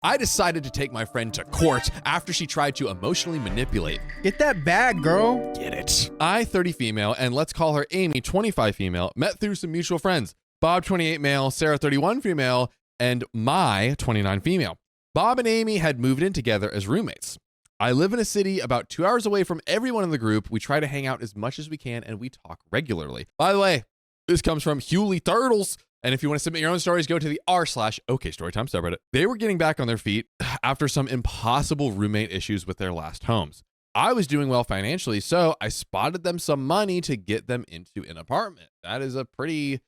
I decided to take my friend to court after she tried to emotionally manipulate. Get that bag, girl. Get it. I, 30 female, and let's call her Amy, 25 female, met through some mutual friends. Bob, 28 male, Sarah, 31 female, and my 29 female. Bob and Amy had moved in together as roommates. I live in a city about 2 hours away from everyone in the group. We try to hang out as much as we can, and we talk regularly. By the way, this comes from Hewley Turtles. And if you want to submit your own stories, go to the r/OKStorytime subreddit. They were getting back on their feet after some impossible roommate issues with their last homes. I was doing well financially, so I spotted them some money to get them into an apartment. That is a pretty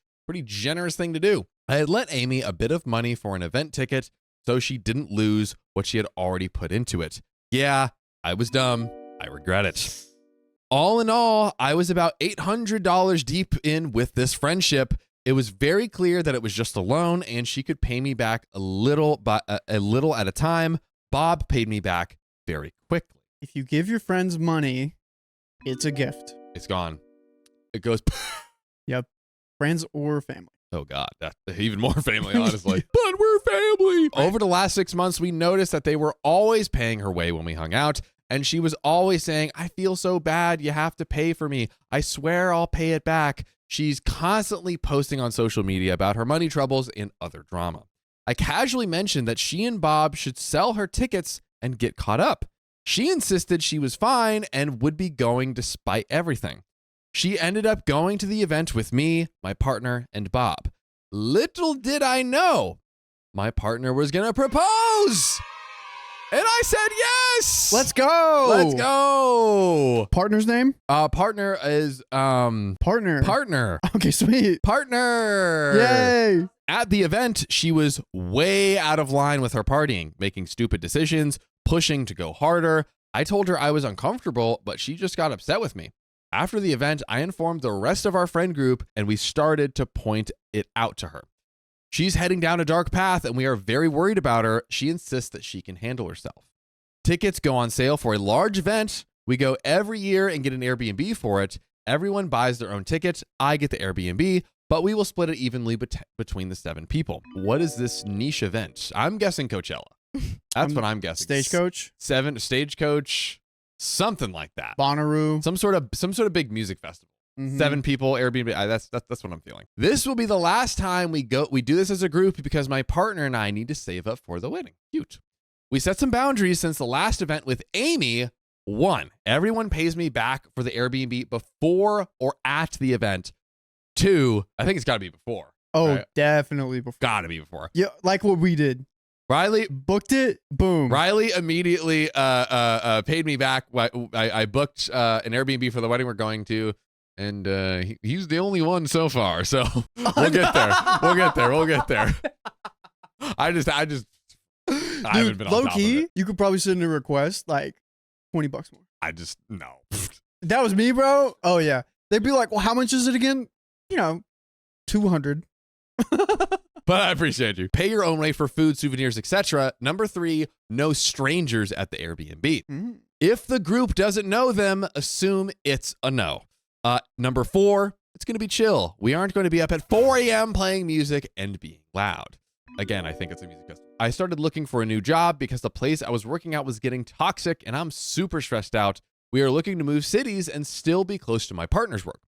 generous thing to do. I had lent Amy a bit of money for an event ticket so she didn't lose what she had already put into it. Yeah, I was dumb. I regret it. All in all, I was about $800 deep in with this friendship. It was very clear that it was just a loan and she could pay me back a little at a time. Bob paid me back very quickly. If you give your friends money, it's a gift. It's gone. It goes. Yep. Friends or family. Oh, God. That's even more family, honestly. But we're family. Over the last 6 months, we noticed that they were always paying her way when we hung out. And she was always saying, I feel so bad. You have to pay for me. I swear I'll pay it back. She's constantly posting on social media about her money troubles and other drama. I casually mentioned that she and Bob should sell her tickets and get caught up. She insisted she was fine and would be going despite everything. She ended up going to the event with me, my partner, and Bob. Little did I know, my partner was going to propose. And I said yes. Let's go. Let's go. Partner's name? Partner is Partner. Okay, sweet. Partner. Yay. At the event, she was way out of line with her partying, making stupid decisions, pushing to go harder. I told her I was uncomfortable, but she just got upset with me. After the event, I informed the rest of our friend group and we started to point it out to her. She's heading down a dark path and we are very worried about her. She insists that she can handle herself. Tickets go on sale for a large event. We go every year and get an Airbnb for it. Everyone buys their own ticket. I get the Airbnb, but we will split it evenly between the 7 people. What is this niche event? I'm guessing Coachella. That's what I'm guessing. Stagecoach? Stagecoach, something like that. Bonnaroo. Some sort of big music festival. Mm-hmm. 7 people, Airbnb. That's what I'm feeling. This will be the last time we do this as a group because my partner and I need to save up for the wedding. Cute. We set some boundaries since the last event with Amy. 1, everyone pays me back for the Airbnb before or at the event. 2, I think it's got to be before. Oh, right? Definitely before. Got to be before. Yeah, like what we did. Riley booked it. Boom. Riley immediately paid me back. I booked an Airbnb for the wedding we're going to. And he's the only one so far. So we'll get there. We'll get there. I haven't been on low top key, of it. you could probably send a request like $20 more. No. That was me, bro. Oh yeah. They'd be like, well, how much is it again? 200. But I appreciate you. Pay your own way for food, souvenirs, etc. Number 3, no strangers at the Airbnb. Mm-hmm. If the group doesn't know them, assume it's a no. Number 4, it's going to be chill. We aren't going to be up at 4 a.m. playing music and being loud. Again, I think it's a music festival. I started looking for a new job because the place I was working at was getting toxic and I'm super stressed out. We are looking to move cities and still be close to my partner's work.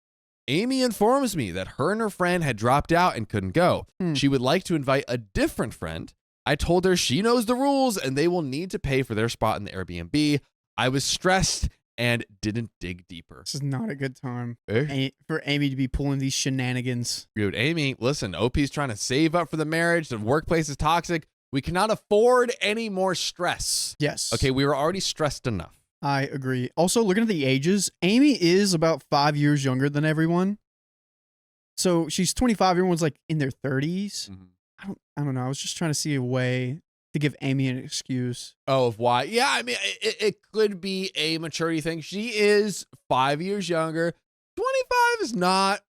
Amy informs me that her and her friend had dropped out and couldn't go. She would like to invite a different friend. I told her she knows the rules and they will need to pay for their spot in the Airbnb. I was stressed and didn't dig deeper. This is not a good time for Amy to be pulling these shenanigans. Dude, Amy, listen, OP's trying to save up for the marriage. The workplace is toxic. We cannot afford any more stress. Yes. Okay, we were already stressed enough. I agree. Also, looking at the ages, Amy is about 5 years younger than everyone. So she's 25. Everyone's like in their 30s. Mm-hmm. I don't know. I was just trying to see a way to give Amy an excuse. Oh, of why? Yeah, I mean, it could be a maturity thing. She is 5 years younger. 25 is not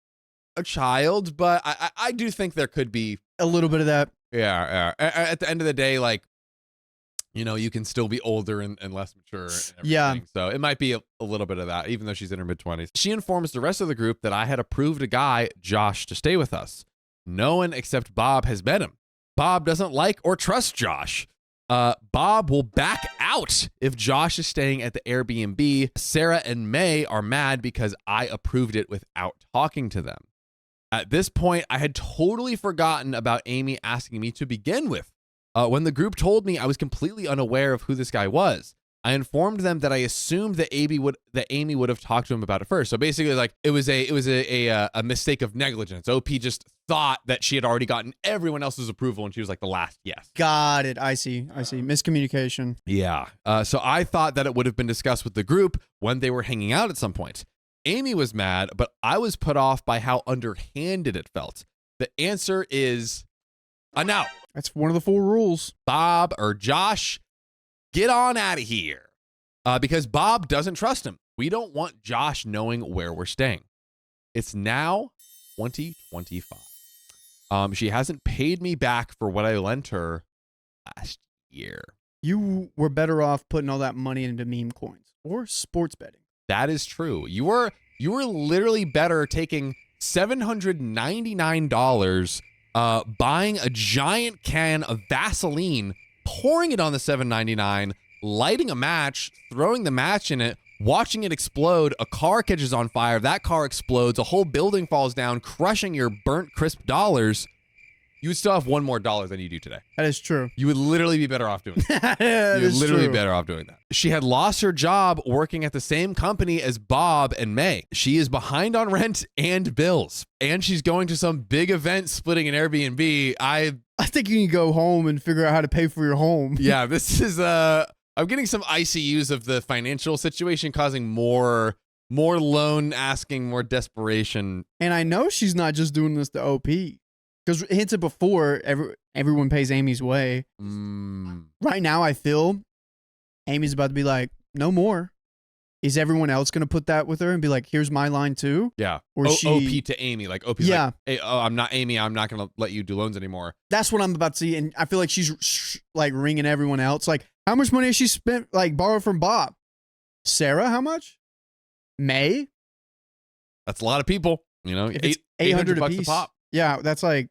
a child, but I do think there could be a little bit of that. Yeah. At the end of the day, like, you can still be older and less mature. And everything. Yeah. So it might be a little bit of that, even though she's in her mid-20s. She informs the rest of the group that I had approved a guy, Josh, to stay with us. No one except Bob has met him. Bob doesn't like or trust Josh. Bob will back out if Josh is staying at the Airbnb. Sarah and May are mad because I approved it without talking to them. At this point, I had totally forgotten about Amy asking me to begin with. When the group told me, I was completely unaware of who this guy was. I informed them that I assumed that Amy would have talked to him about it first. So basically, like it was a mistake of negligence. OP just thought that she had already gotten everyone else's approval, and she was like the last yes. Got it. I see. Miscommunication. Yeah. So I thought that it would have been discussed with the group when they were hanging out at some point. Amy was mad, but I was put off by how underhanded it felt. The answer is a no. That's one of the 4 rules. Bob or Josh, get on out of here. Because Bob doesn't trust him. We don't want Josh knowing where we're staying. It's now 2025. She hasn't paid me back for what I lent her last year. You were better off putting all that money into meme coins or sports betting. That is true. You were literally better taking $799, buying a giant can of Vaseline, pouring it on the $799, lighting a match, throwing the match in it, watching it explode. A car catches on fire. That car explodes. A whole building falls down, crushing your burnt, crisp dollars. You would still have $1 more than you do today. That is true. You would literally be better off doing that. You would literally be better off doing that. She had lost her job working at the same company as Bob and May. She is behind on rent and bills. And she's going to some big event splitting an Airbnb. I think you need to go home and figure out how to pay for your home. Yeah, this is I'm getting some ICUs of the financial situation causing more loan asking, more desperation. And I know she's not just doing this to OP. Because hinted before, everyone pays Amy's way. Right now, I feel Amy's about to be like, no more. Is everyone else going to put that with her and be like, here's my line too? Yeah. Or OP to Amy. Like, OP's like, hey, I'm not Amy. I'm not going to let you do loans anymore. That's what I'm about to see. And I feel like she's like ringing everyone else. Like, how much money has she spent, like, borrowed from Bob? Sarah, how much? May? That's a lot of people. You know, $800 bucks a piece. pop. Yeah, that's like.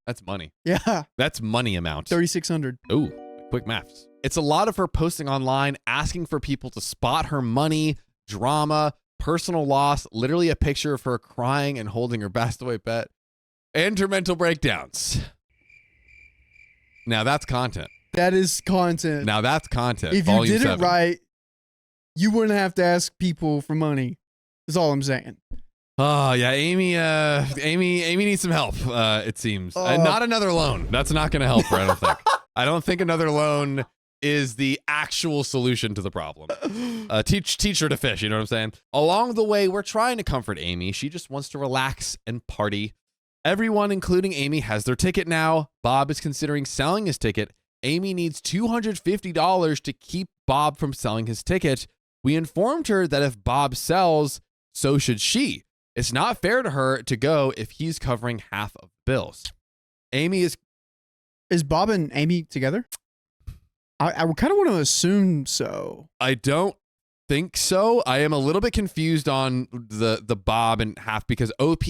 That's money. Yeah. That's money amount. $3,600. Ooh, quick maths. It's a lot of her posting online, asking for people to spot her money, drama, personal loss, literally a picture of her crying and holding her passed away pet, and her mental breakdowns. Now that's content. That is content. Now that's content. If you did it right, you wouldn't have to ask people for money. That's all I'm saying. Oh yeah, Amy needs some help. It seems not another loan. That's not going to help her. I don't think. I don't think another loan is the actual solution to the problem. Teach her to fish. You know what I'm saying? Along the way, we're trying to comfort Amy. She just wants to relax and party. Everyone, including Amy, has their ticket now. Bob is considering selling his ticket. Amy needs $250 to keep Bob from selling his ticket. We informed her that if Bob sells, so should she. It's not fair to her to go if he's covering half of the bills. Amy is Bob and Amy together? I kind of want to assume so. I don't think so. I am a little bit confused on the Bob and half because OP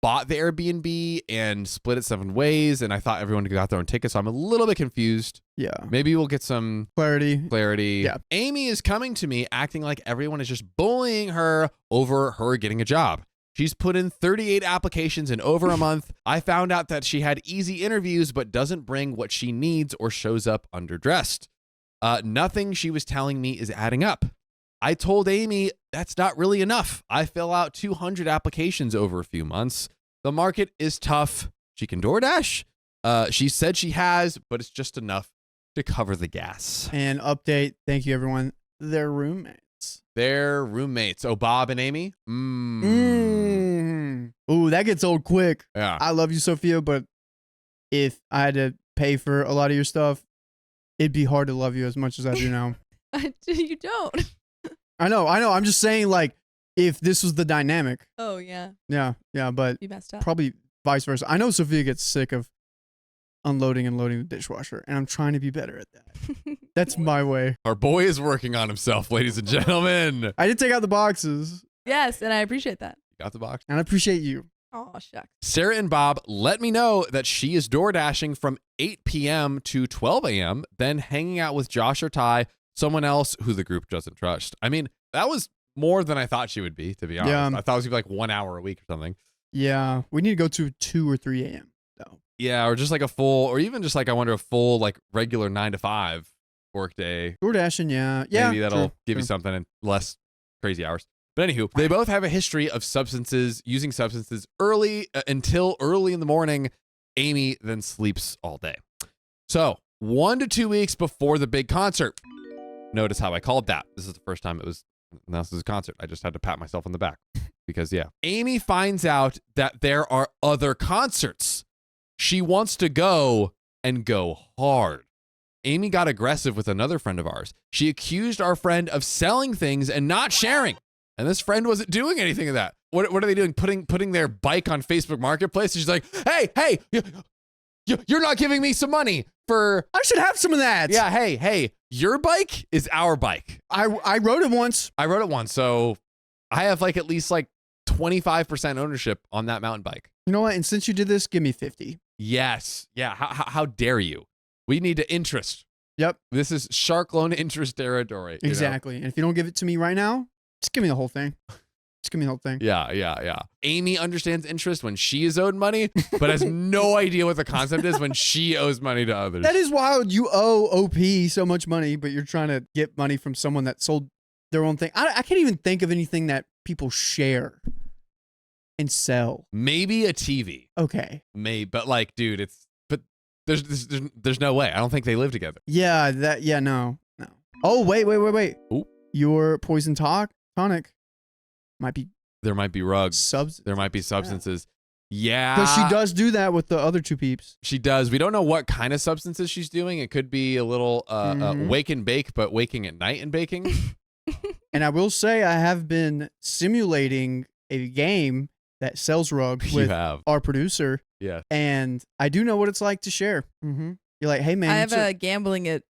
bought the Airbnb and split it 7 ways, and I thought everyone got their own ticket, so I'm a little bit confused. Yeah. Maybe we'll get some clarity. Yeah. Amy is coming to me acting like everyone is just bullying her over her getting a job. She's put in 38 applications in over a month. I found out that she had easy interviews, but doesn't bring what she needs or shows up underdressed. Nothing she was telling me is adding up. I told Amy that's not really enough. I fill out 200 applications over a few months. The market is tough. She can DoorDash. She said she has, but it's just enough to cover the gas. And update, thank you everyone, they're roommates. Oh, Bob and Amy? Ooh, that gets old quick. Yeah. I love you, Sophia, but if I had to pay for a lot of your stuff, it'd be hard to love you as much as I do now. You don't. I know. I'm just saying, like, if this was the dynamic. Oh, yeah. Yeah, but You messed up. probably vice versa. I know Sophia gets sick of unloading and loading the dishwasher, and I'm trying to be better at that. That's my way. Our boy is working on himself, ladies and gentlemen. I did take out the boxes. Yes, and I appreciate that. You got the box? And I appreciate you. Oh, shucks. Sarah and Bob let me know that she is door dashing from 8 p.m. to 12 a.m., then hanging out with Josh or Ty, someone else who the group doesn't trust. I mean, that was more than I thought she would be, to be honest. Yeah. I thought it was going to be like 1 hour a week or something. Yeah, we need to go to 2 or 3 a.m. though. Yeah, or just like a full, or even just like, I wonder, a full like regular 9 to 5 work day. Door dashing, yeah. Maybe that'll give you something in less crazy hours. But anywho, they both have a history of using substances until early in the morning. Amy then sleeps all day. So 1 to 2 weeks before the big concert. Notice how I called that. This is the first time it was announced as a concert. I just had to pat myself on the back because, yeah. Amy finds out that there are other concerts. She wants to go and go hard. Amy got aggressive with another friend of ours. She accused our friend of selling things and not sharing. And this friend wasn't doing anything of that. What are they doing? Putting their bike on Facebook Marketplace? And she's like, hey, you're not giving me some money for... I should have some of that. Yeah, hey, your bike is our bike. I rode it once. So I have like at least like 25% ownership on that mountain bike. You know what? And since you did this, give me 50. Yes. Yeah, how dare you? We need to interest. Yep. This is shark loan interest territory. Exactly. And if you don't give it to me right now, just give me the whole thing. Just give me the whole thing. Yeah. Amy understands interest when she is owed money, but has no idea what the concept is when she owes money to others. That is wild. You owe OP so much money, but you're trying to get money from someone that sold their own thing. I can't even think of anything that people share and sell. Maybe a TV. Okay. Maybe, but like, dude, there's no way. I don't think they live together. Yeah, no. Oh, wait. Ooh. Your poison tonic might be... There might be rugs. There might be substances. Yeah. Because she does do that with the other two peeps. She does. We don't know what kind of substances she's doing. It could be a little wake and bake, but waking at night and baking. And I will say I have been simulating a game that sells rugs with our producer. Yeah. And I do know what it's like to share. Mm-hmm. You're like, hey, man. I have a gambling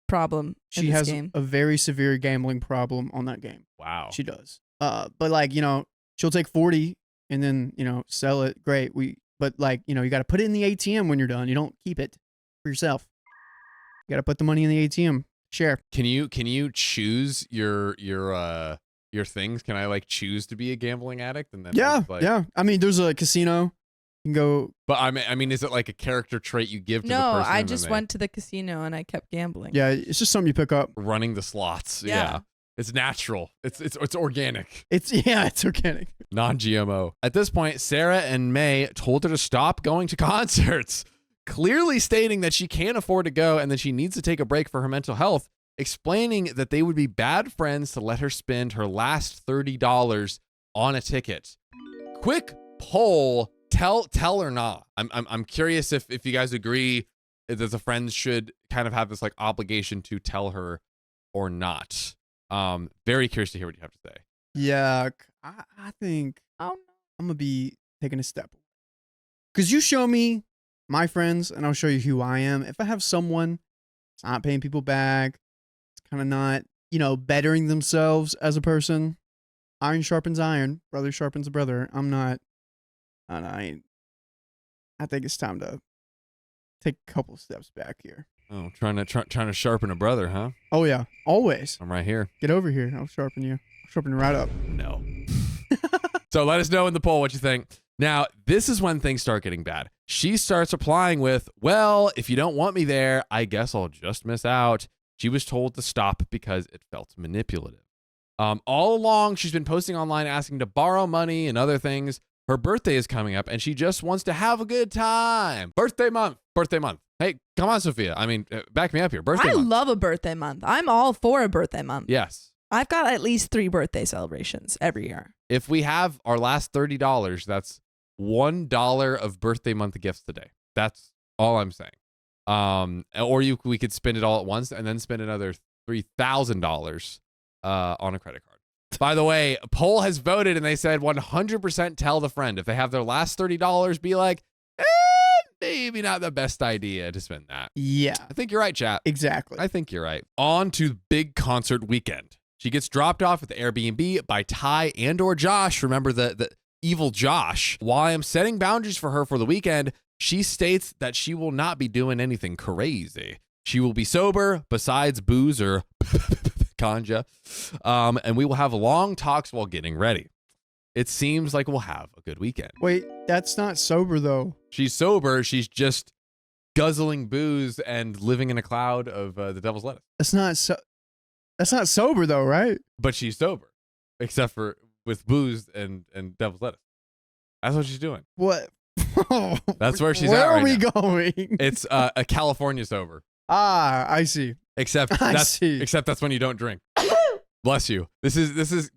problem. She has a very severe gambling problem on that game. Wow. She does. But like, she'll take 40 and then, sell it. Great. But like, you got to put it in the ATM when you're done. You don't keep it for yourself. You got to put the money in the ATM. Share. Can you choose your things? Can I like choose to be a gambling addict? And then yeah. I mean, there's a casino. You can go. But I mean, is it like a character trait you give to the No, person? I just went to the casino and I kept gambling. Yeah, it's just something you pick up. Running the slots. Yeah. It's natural. It's organic. It's organic. Non-GMO. At this point, Sarah and May told her to stop going to concerts, clearly stating that she can't afford to go and that she needs to take a break for her mental health, explaining that they would be bad friends to let her spend her last $30 on a ticket. Quick poll, tell or not. I'm curious if you guys agree that the friends should kind of have this like obligation to tell her or not. Very curious to hear what you have to say. Yeah, I think I'm gonna be taking a step. Because you show me my friends and I'll show you who I am. If I have someone that's not paying people back, it's kind of not, bettering themselves as a person. Iron sharpens iron. Brother sharpens a brother. I think it's time to take a couple of steps back here. Oh, trying to sharpen a brother, huh? Oh yeah, always. I'm right here. Get over here. I'll sharpen you. I'll sharpen you right up. No. So let us know in the poll what you think. Now, this is when things start getting bad. She starts replying with, well, if you don't want me there, I guess I'll just miss out. She was told to stop because it felt manipulative. All along, she's been posting online asking to borrow money and other things. Her birthday is coming up and she just wants to have a good time. Birthday month. Hey, come on, Sophia. I mean, back me up here. Birthday month. I love a birthday month. I'm all for a birthday month. Yes. I've got at least 3 birthday celebrations every year. If we have our last $30, that's $1 of birthday month gifts today. That's all I'm saying. Or we could spend it all at once and then spend another $3,000 on a credit card. By the way, a poll has voted and they said 100% tell the friend. If they have their last $30, be like, maybe not the best idea to spend that. Yeah. I think you're right, chat. Exactly. I think you're right. On to big concert weekend. She gets dropped off at the Airbnb by Ty and or Josh. Remember the Evil Josh. While I am setting boundaries for her for the weekend, she states that she will not be doing anything crazy. She will be sober, besides booze or ganja, and we will have long talks while getting ready. It seems like we'll have a good weekend. Wait, that's not sober though. She's sober. She's just guzzling booze and living in a cloud of the devil's lettuce. That's not sober though, right? But she's sober, except for with booze and devil's lettuce. That's what she's doing. What? That's where she's Where at are right we now. going? It's a California sober. Ah, I see. Except that's when you don't drink. Bless you. This is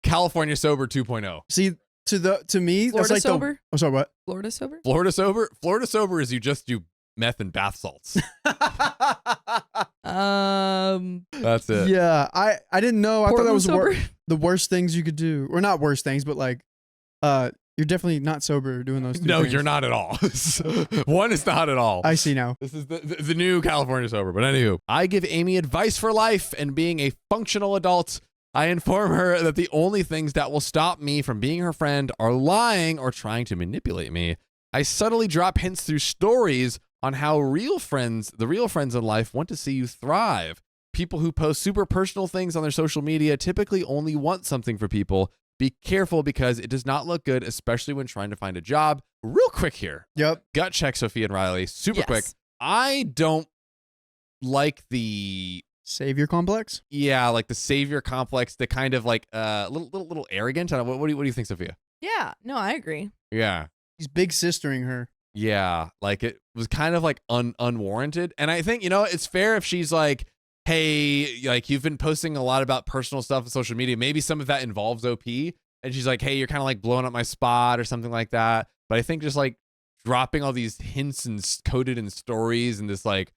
California sober 2.0. See, to me, Florida that's like sober? I'm sorry, what? Florida sober? Florida sober? Florida sober is you just do meth and bath salts. That's it. Yeah, I didn't know. I thought that Portland was sober? the worst things you could do, or not worst things, but like, you're definitely not sober doing those two No, things. you're not at all. One is not at all. I see now. This is the new California sober. But anywho, I give Amy advice for life, and being a functional adult, I inform her that the only things that will stop me from being her friend are lying or trying to manipulate me. I subtly drop hints through stories on how the real friends in life want to see you thrive. People who post super personal things on their social media typically only want something for people. Be careful because it does not look good, especially when trying to find a job. Real quick here. Yep. Gut check, Sophia and Riley. Super Yes. quick. I don't like the Savior complex. like the savior complex, the kind of like little arrogant. I don't know, what do you think, Sophia? Yeah. No, I agree. Yeah. He's big sistering her. Yeah. Like it was kind of like unwarranted. And I think, it's fair if she's like, hey, like you've been posting a lot about personal stuff on social media. Maybe some of that involves OP. And she's like, hey, you're kind of like blowing up my spot or something like that. But I think just like dropping all these hints and coded in stories and this like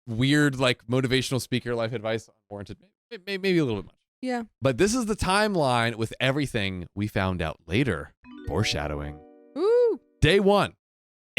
weird like motivational speaker life advice unwarranted, maybe a little bit much. Yeah. But this is the timeline with everything we found out later. Foreshadowing. Ooh. Day 1.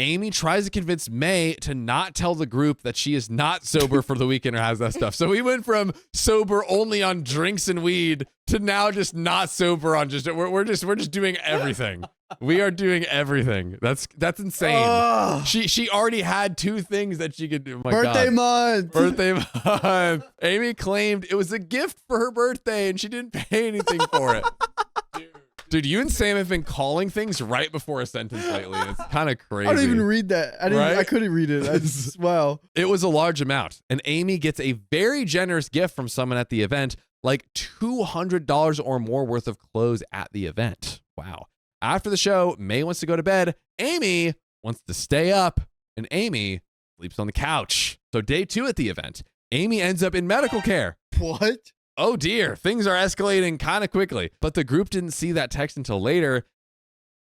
Amy tries to convince May to not tell the group that she is not sober for the weekend or has that stuff. So we went from sober only on drinks and weed to now just not sober on just we're just doing everything. We are doing everything. That's insane. Ugh. She already had 2 things that she could do. Oh my Birthday God. month. Birthday month. Amy claimed it was a gift for her birthday and she didn't pay anything for it. Dude, you and Sam have been calling things right before a sentence lately. It's kind of crazy. I don't even read that. Right? I couldn't read it. Wow. It was a large amount, and Amy gets a very generous gift from someone at the event, like $200 or more worth of clothes at the event. Wow. After the show, May wants to go to bed. Amy wants to stay up, and Amy sleeps on the couch. So day 2 at the event, Amy ends up in medical care. What? Oh dear, things are escalating kind of quickly. But the group didn't see that text until later.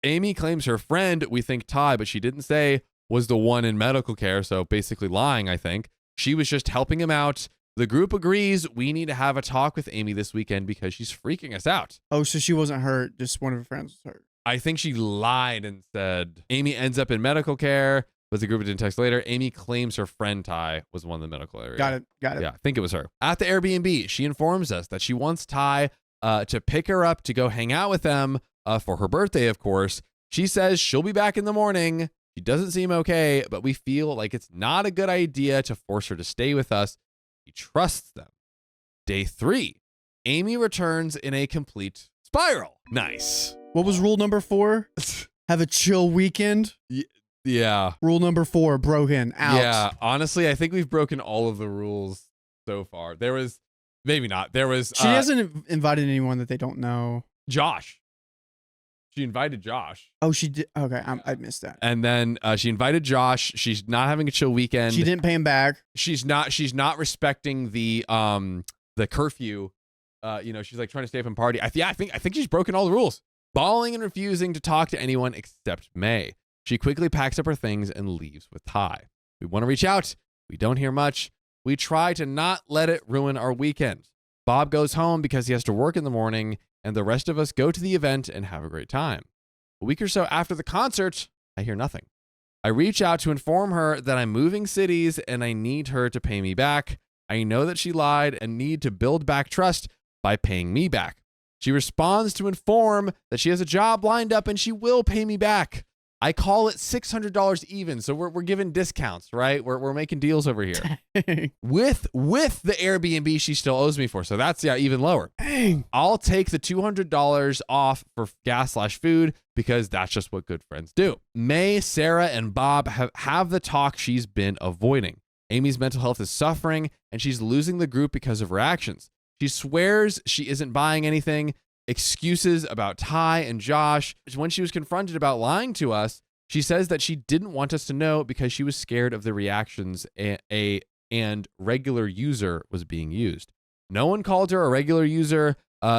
Amy claims her friend, we think Ty, but she didn't say, was the one in medical care. So basically lying, I think. She was just helping him out. The group agrees we need to have a talk with Amy this weekend because she's freaking us out. Oh, so she wasn't hurt. Just one of her friends was hurt. I think she lied and said Amy ends up in medical care, but the group didn't text later. Amy claims her friend Ty was one in the medical area. Got it. Yeah, I think it was her. At the Airbnb, she informs us that she wants Ty to pick her up to go hang out with them for her birthday, of course. She says she'll be back in the morning. She doesn't seem okay, but we feel like it's not a good idea to force her to stay with us. She trusts them. Day 3, Amy returns in a complete spiral. Nice. What was rule number 4? Have a chill weekend. Yeah. Rule number 4, broken out. Yeah. Honestly, I think we've broken all of the rules so far. There was, maybe not. There was. She hasn't invited anyone that they don't know. Josh. She invited Josh. Oh, she did. Okay, I missed that. And then she invited Josh. She's not having a chill weekend. She didn't pay him back. She's not respecting the curfew. She's like trying to stay up and party. I think she's broken all the rules. Bawling and refusing to talk to anyone except May. She quickly packs up her things and leaves with Ty. We want to reach out. We don't hear much. We try to not let it ruin our weekend. Bob goes home because he has to work in the morning, and the rest of us go to the event and have a great time. A week or so after the concert, I hear nothing. I reach out to inform her that I'm moving cities and I need her to pay me back. I know that she lied and need to build back trust by paying me back. She responds to inform that she has a job lined up and she will pay me back. I call it $600 even, so we're giving discounts, right? We're making deals over here. with the Airbnb she still owes me for, so that's even lower. Dang. I'll take the $200 off for gas/food because that's just what good friends do. May, Sarah, and Bob have the talk she's been avoiding. Amy's mental health is suffering, and she's losing the group because of her actions. She swears she isn't buying anything. Excuses about Ty and Josh. When she was confronted about lying to us, she says that she didn't want us to know because she was scared of the reactions and regular user was being used. No one called her a regular user,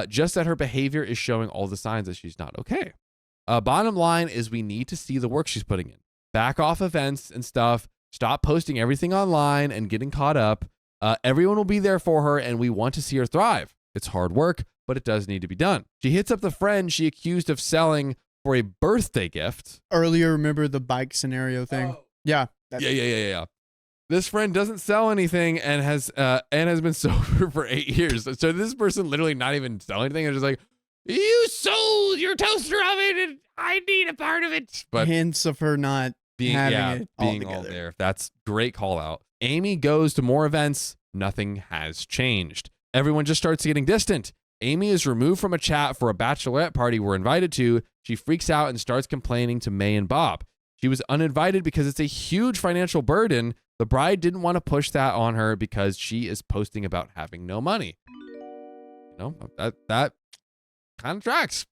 just that her behavior is showing all the signs that she's not okay. Bottom line is we need to see the work she's putting in. Back off events and stuff. Stop posting everything online and getting caught up. Everyone will be there for her, and we want to see her thrive. It's hard work, but it does need to be done. She hits up the friend she accused of selling for a birthday gift. Earlier, remember the bike scenario thing? Oh. Yeah. Yeah. This friend doesn't sell anything and has been sober for 8 years. So this person literally not even selling anything. They're just like, you sold your toaster oven and I need a part of it. But hints of her not being all there. That's great call out. Amy goes to more events. Nothing has changed. Everyone just starts getting distant. Amy is removed from a chat for a bachelorette party we're invited to. She freaks out and starts complaining to May and Bob. She was uninvited because it's a huge financial burden. The bride didn't want to push that on her because she is posting about having no money. You know, that kind of tracks.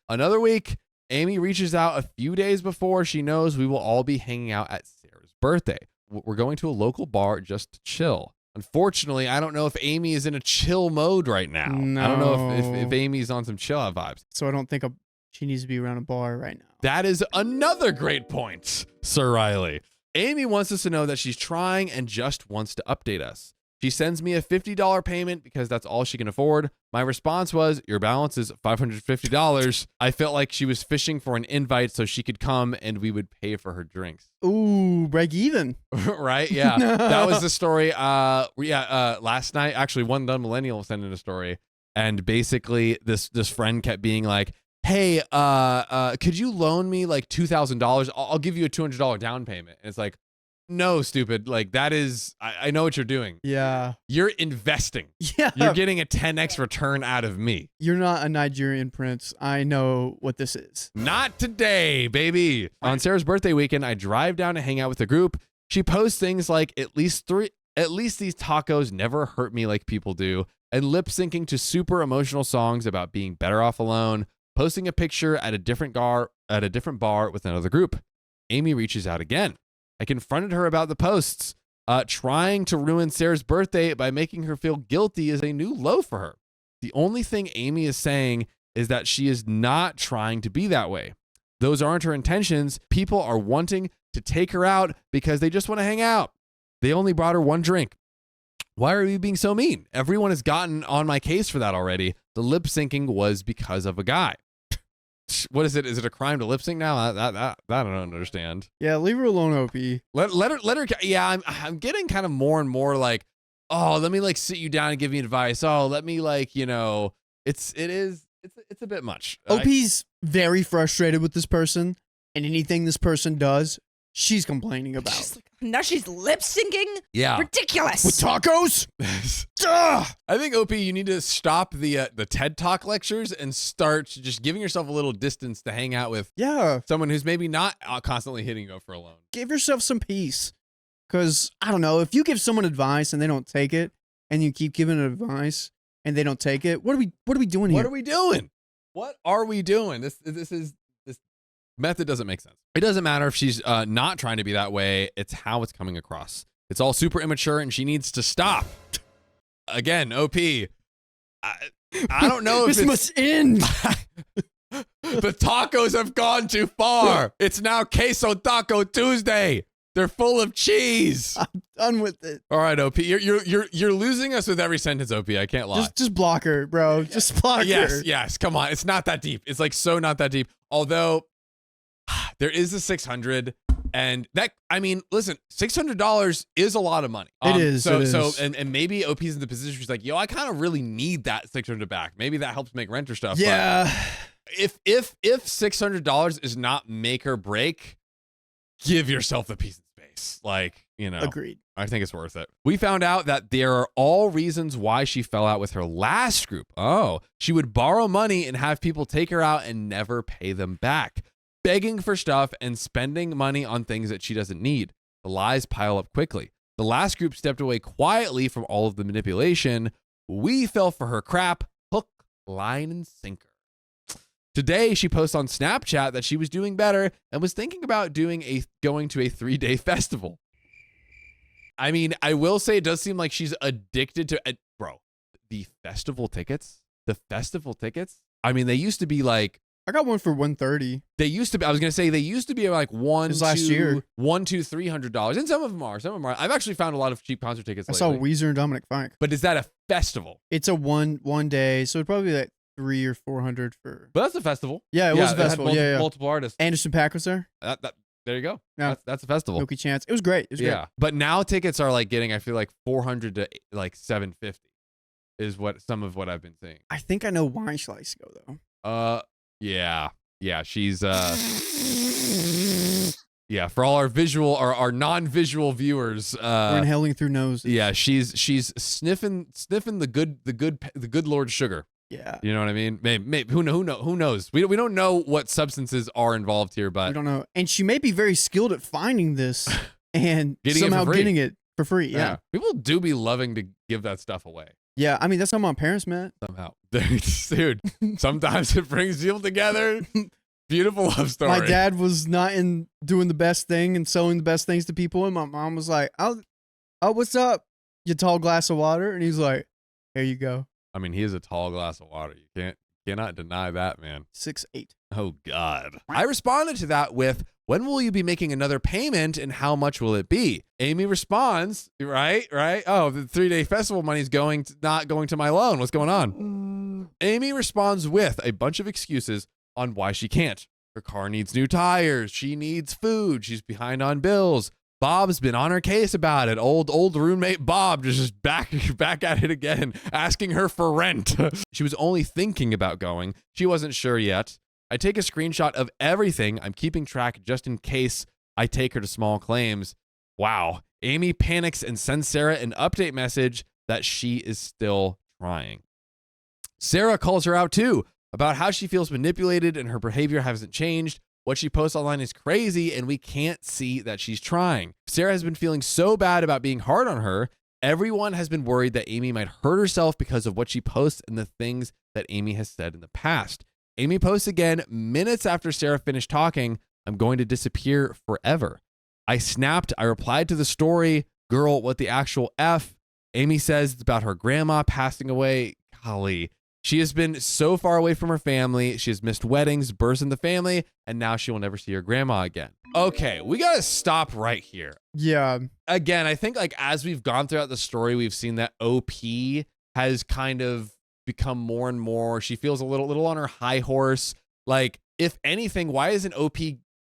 Another week, Amy reaches out a few days before she knows we will all be hanging out at Sarah's birthday. We're going to a local bar just to chill. Unfortunately, I don't know if Amy is in a chill mode right now. No. I don't know if Amy's on some chill out vibes. So I don't think she needs to be around a bar right now. That is another great point, Sir Riley. Amy wants us to know that she's trying and just wants to update us. She sends me a $50 payment because that's all she can afford. My response was, your balance is $550. I felt like she was fishing for an invite so she could come and we would pay for her drinks. Ooh, break even. Right? Yeah. That was the story. Last night, actually, one done millennial sent in a story. And basically this friend kept being like, hey, could you loan me like $2,000? I'll give you a $200 down payment. And it's like, no, stupid. Like that is, I know what you're doing. Yeah. You're investing. Yeah. You're getting a 10x return out of me. You're not a Nigerian prince. I know what this is. Not today, baby. On Sarah's birthday weekend, I drive down to hang out with the group. She posts things like, at least these tacos never hurt me like people do, and lip syncing to super emotional songs about being better off alone, posting a picture at a different bar with another group. Amy reaches out again. I confronted her about the posts. Trying to ruin Sarah's birthday by making her feel guilty is a new low for her. The only thing Amy is saying is that she is not trying to be that way. Those aren't her intentions. People are wanting to take her out because they just want to hang out. They only brought her one drink. Why are you being so mean? Everyone has gotten on my case for that already. The lip syncing was because of a guy. What is it? Is it a crime to lip sync now? That I don't understand. Yeah, leave her alone, OP. Let her. Yeah, I'm getting kind of more and more like, oh, let me like sit you down and give me advice. Oh, let me like, you know, it's a bit much. OP's very frustrated with this person, and anything this person does, she's complaining about. Now she's lip syncing? Yeah. Ridiculous. With tacos? I think, OP, you need to stop the TED Talk lectures and start just giving yourself a little distance to hang out with someone who's maybe not constantly hitting you for a loan. Give yourself some peace. Because, I don't know, if you give someone advice and they don't take it, and you keep giving advice and they don't take it, what are we doing here? What are we doing? This method doesn't make sense. It doesn't matter if she's not trying to be that way. It's how it's coming across. It's all super immature and she needs to stop. Again, OP, I don't know if this must end. The tacos have gone too far. It's now Queso Taco Tuesday. They're full of cheese. I'm done with it. All right, OP, you're losing us with every sentence, OP. I can't lie. Just block her, bro. Just block her. Yes. Come on. It's not that deep. It's like so not that deep. Although there is a 600. And that, I mean, listen, $600 is a lot of money. It is. So maybe OP's in the position she's like, yo, I kind of really need that $600 back. Maybe that helps make rent or stuff. Yeah. But if $600 is not make or break, give yourself the piece of space. Like, you know. Agreed. I think it's worth it. We found out that there are all reasons why she fell out with her last group. Oh, she would borrow money and have people take her out and never pay them back, begging for stuff and spending money on things that she doesn't need. The lies pile up quickly. The last group stepped away quietly from all of the manipulation. We fell for her crap, hook, line, and sinker. Today, she posts on Snapchat that she was doing better and was thinking about going to a 3-day festival. I mean, I will say it does seem like she's addicted to it. Bro, the festival tickets. I mean, they used to be like, I got one for $130. they used to be, I was going to say, they used to be like last year. $300. And some of them are. I've actually found a lot of cheap concert tickets I saw lately. Weezer and Dominic Fike. But is that a festival? It's a one day, so it'd probably be like $300 or $400 for. But that's a festival. Yeah, it was a had festival. Yeah. multiple artists. Anderson .Paak was there. There you go. Yeah. That's a festival. Milky Chance. It was great. It was Yeah. great. But now tickets are like getting, I feel like $400 to like $750 is what some of what I've been seeing. I think I know why she likes to go though. Yeah. Yeah, she's yeah, for all our non-visual viewers, We're inhaling through noses. yeah, she's sniffing the good Lord sugar. Yeah. You know what I mean? Maybe who knows? We don't know what substances are involved here, We but don't know. And she may be very skilled at finding this and Getting it for somehow free. getting it for free. Yeah. people do be loving to give that stuff away Yeah. I mean, that's how my parents met. somehow. Dude, sometimes it brings people together. Beautiful love story. My dad was not in doing the best thing and selling the best things to people. And my mom was like, oh, what's up? Your tall glass of water. And he's like, here you go. I mean, he is a tall glass of water. You cannot deny that, man. 6'8". Oh, God. I responded to that with, when will you be making another payment and how much will it be? Amy responds, right? Oh, the 3-day festival money's not going to my loan. What's going on? Amy responds with a bunch of excuses on why she can't. Her car needs new tires. She needs food. She's behind on bills. Bob's been on her case about it. Old roommate Bob just back at it again, asking her for rent. She was only thinking about going. She wasn't sure yet. I take a screenshot of everything. I'm keeping track just in case I take her to small claims. Wow. Amy panics and sends Sarah an update message that she is still trying. Sarah calls her out too about how she feels manipulated and her behavior hasn't changed. What she posts online is crazy, and we can't see that she's trying. Sarah has been feeling so bad about being hard on her. Everyone has been worried that Amy might hurt herself because of what she posts and the things that Amy has said in the past. Amy posts again minutes after Sarah finished talking, I'm going to disappear forever. I snapped. I replied to the story. Girl, what the actual F? Amy says it's about her grandma passing away. Golly. She has been so far away from her family. She has missed weddings, births in the family, and now she will never see her grandma again. Okay, we got to stop right here. Yeah. Again, I think like as we've gone throughout the story, we've seen that OP has kind of become more and more. She feels a little on her high horse. Like, if anything, why isn't OP?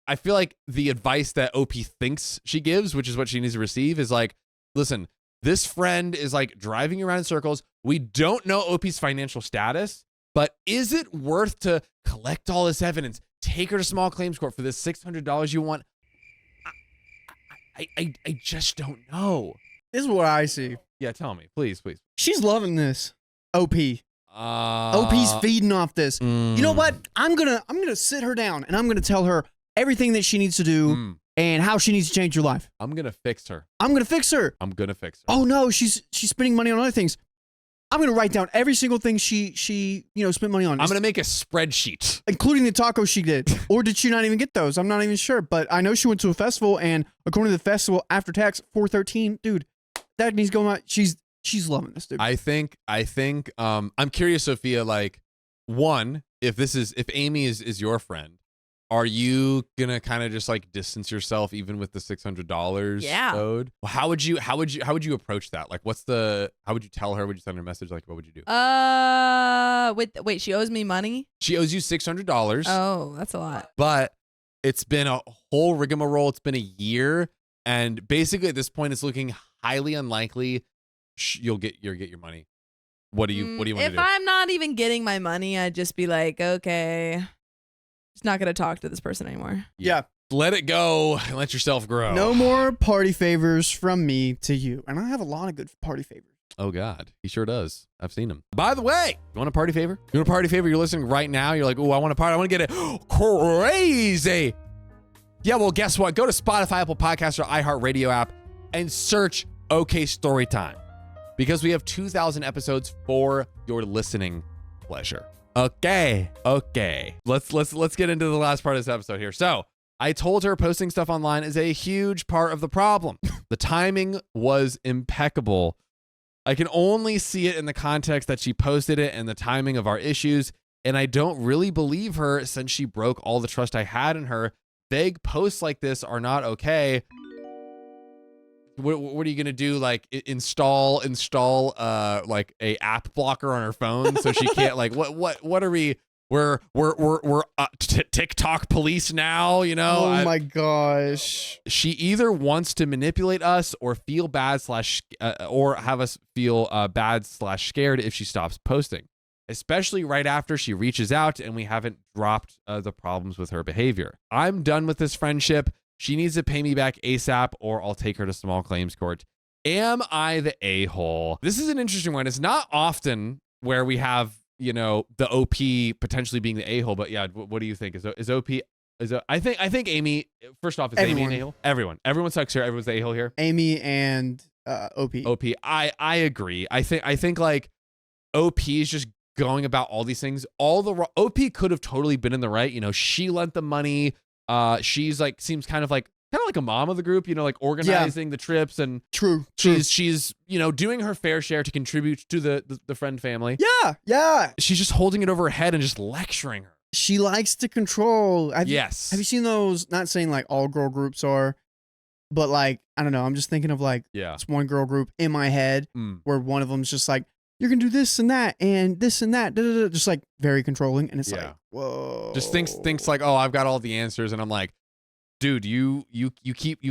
I feel like the advice that OP thinks she gives, which is what she needs to receive, is like, listen, this friend is like driving you around in circles. We don't know OP's financial status, but is it worth to collect all this evidence, take her to small claims court for this $600 you want? I just don't know. This is what I see. Yeah, tell me, please. She's loving this. OP. OP's feeding off this. You know what? I'm gonna sit her down and I'm gonna tell her everything that she needs to do and how she needs to change her life. I'm gonna fix her. I'm gonna fix her. Oh no, she's spending money on other things. I'm gonna write down every single thing she spent money on. I'm gonna make a spreadsheet, including the tacos she did. Or did she not even get those? I'm not even sure. But I know she went to a festival, and according to the festival, after tax, $413. Dude, that needs going on. She's loving this, dude. I think I'm curious, Sophia, like, one, if Amy is your friend, are you gonna kind of just like distance yourself even with the $600 owed? Well, how would you approach that? Like, how would you tell her? Would you send her a message? Like, what would you do? Wait, she owes me money? She owes you $600. Oh, that's a lot. But It's been a whole rigmarole. It's been a year. And basically at this point, it's looking highly unlikely you'll get your money. What do you want to do? If I'm not even getting my money, I'd just be like, okay, just not going to talk to this person anymore. Yeah. Let it go and let yourself grow. No more party favors from me to you. And I have a lot of good party favors. Oh, God. He sure does. I've seen him. By the way, you want a party favor? You want a party favor? You're listening right now. You're like, oh, I want a party. I want to get it crazy. Yeah, well, guess what? Go to Spotify, Apple Podcasts, or iHeartRadio app and search OK Storytime because we have 2,000 episodes for your listening pleasure. Okay. Let's get into the last part of this episode here. So I told her posting stuff online is a huge part of the problem. The timing was impeccable. I can only see it in the context that she posted it and the timing of our issues, and I don't really believe her since she broke all the trust I had in her. Vague posts like this are not okay. What are you gonna do? Like install like a app blocker on her phone so she can't like what are we? We're TikTok police now, you know? Oh my gosh. She either wants to manipulate us or feel bad or have us feel bad / scared if she stops posting, especially right after she reaches out and we haven't dropped the problems with her behavior. I'm done with this friendship. She needs to pay me back ASAP or I'll take her to small claims court. Am I the a-hole? This is an interesting one. It's not often where we have, you know, the OP potentially being the a-hole, but yeah, what do you think? Is OP? I think Amy. First off, is Amy an a-hole? Everyone sucks here. Everyone's the a-hole here. Amy and OP. I agree. I think like OP is just going about all these things. OP could have totally been in the right. You know, she lent the money. She's like seems kind of like a mom of the group, you know, like organizing the trips and True. She's you know doing her fair share to contribute to the friend family. Yeah. She's just holding it over her head and just lecturing her. She likes to control. Yes. Have you seen those? Not saying like all girl groups are, but like I don't know. I'm just thinking of like this one girl group in my head where one of them's just like you're gonna do this and that and this and that, just like very controlling, and it's like whoa. Just thinks like oh I've got all the answers, and I'm like. Dude, you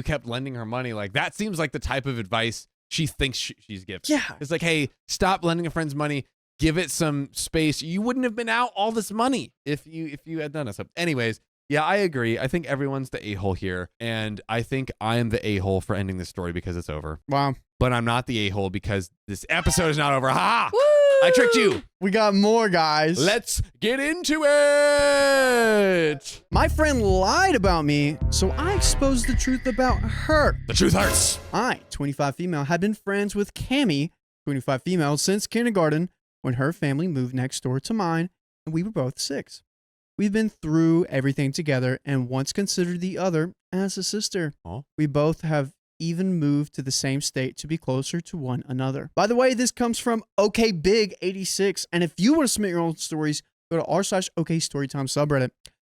kept lending her money. Like that seems like the type of advice she thinks she's giving. Yeah. It's like, hey, stop lending a friend's money. Give it some space. You wouldn't have been out all this money if you had done it. So anyways, yeah, I agree. I think everyone's the a-hole here. And I think I am the a-hole for ending this story because it's over. Wow. But I'm not the a-hole because this episode is not over. Ha! Woo! I tricked you. We got more, guys. Let's get into it. My friend lied about me, so I exposed the truth about her. The truth hurts. I, 25 female, had been friends with Cammie, 25 female, since kindergarten when her family moved next door to mine, and we were both 6. We've been through everything together and once considered the other as a sister. Oh. We both have even moved to the same state to be closer to one another. By the way, this comes from OKBig86, and if you want to submit your own stories, go to r/OKStorytime subreddit.